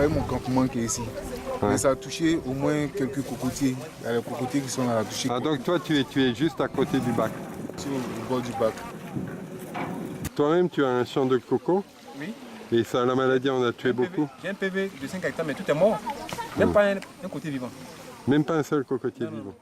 pas eu mon campement qui est ici. Ouais. Mais ça a touché au moins quelques cocotiers. Il y a les cocotiers qui sont là, à toucher. Ah, donc toi, tu es juste à côté du bac. Au bord du bac. Toi-même, tu as un champ de coco? Oui. Et ça, la maladie en a tué beaucoup? J'ai un PV de 5 hectares, mais tout est mort. Même pas un côté vivant. Même pas un seul cocotier Non, non. vivant.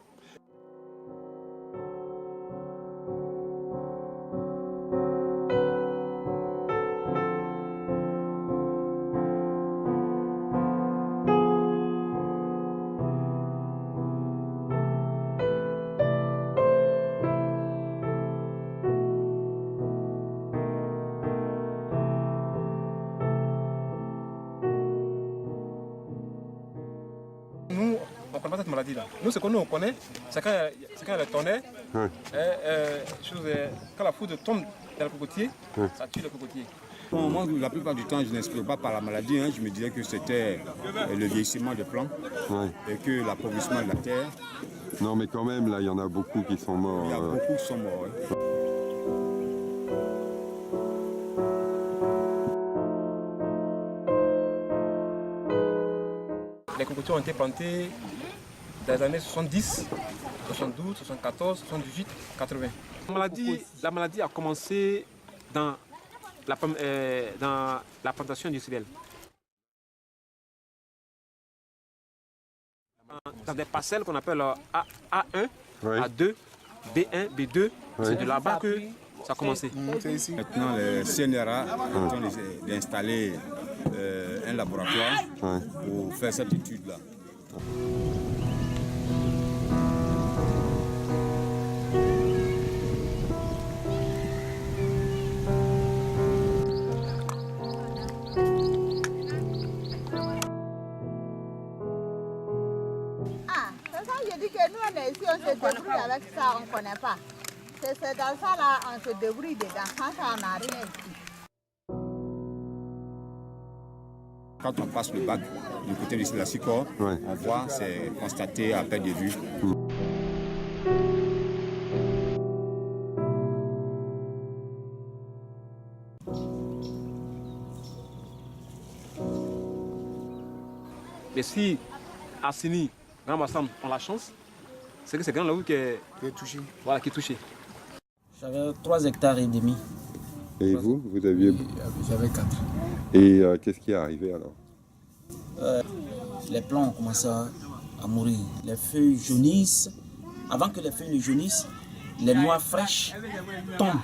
Nous, on ne connaît pas cette maladie-là. Nous, ce que nous on connaît, c'est quand il y a le tonnerre, Ouais. quand la foudre tombe dans le cocotier, Ouais. ça tue le cocotier. Bon, moi, la plupart du temps, je n'explique pas par la maladie. Je me disais que c'était le vieillissement des plants Ouais. et que l'appauvrissement de la terre. Non, mais quand même, là, il y en a beaucoup qui sont morts. Il y a beaucoup qui sont morts. Les cocotiers ont été plantés dans les années 70, 72, 74, 78, 80. La maladie a commencé dans la plantation industrielle. Dans des parcelles qu'on appelle A1, Ouais. A2, B1, B2, Ouais. c'est de là-bas que ça a commencé. C'est ici. Maintenant, le CNRA est en train d'installer un laboratoire Ouais. pour faire cette étude-là. Ah, c'est ça, je dis que nous, on est ici, on se débrouille avec ça, on ne connaît pas. C'est dans ça, là, on se débrouille dedans. Sans ça, on n'a rien ici. Quand on passe le bac du côté de la Sicor, Ouais. on voit, c'est constaté à perte de vue. Mais si Assini, Grand Massam ont la chance, c'est que c'est Grand Laou qui est touché. Voilà, qui est touché. J'avais 3 hectares et demi. Et vous aviez... J'avais 4. Et qu'est-ce qui est arrivé alors? Les plants ont commencé à mourir. Les feuilles jaunissent. Avant que les feuilles ne jaunissent, les noix fraîches tombent.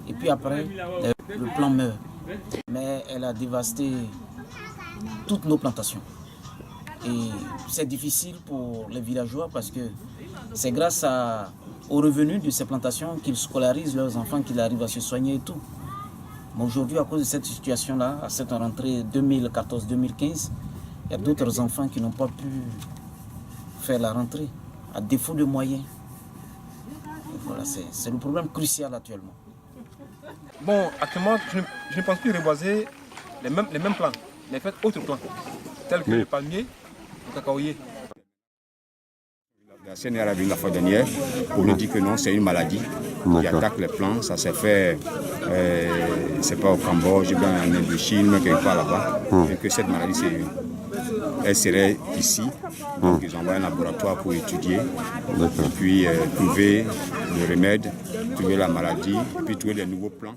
Et puis après, le plant meurt. Mais elle a dévasté toutes nos plantations. Et c'est difficile pour les villageois parce que c'est grâce aux revenus de ces plantations qu'ils scolarisent leurs enfants, qu'ils arrivent à se soigner et tout. Mais aujourd'hui, à cause de cette situation-là, à cette rentrée 2014-2015, il y a d'autres enfants qui n'ont pas pu faire la rentrée, à défaut de moyens. Et voilà, c'est le problème crucial actuellement. Bon, actuellement, je ne pense plus reboiser les mêmes plants, mais faire autres plants, tels que le palmier, le cacaoyer. La CNRA est venue la fois dernière pour nous dire que non, c'est une maladie qui attaque les plants. Ça s'est fait, c'est pas au Cambodge, bien en Indochine, mais quelque part là-bas. Et que cette maladie, elle serait ici. Donc ils envoient un laboratoire pour étudier, et puis trouver le remède, trouver la maladie, et puis trouver des nouveaux plants.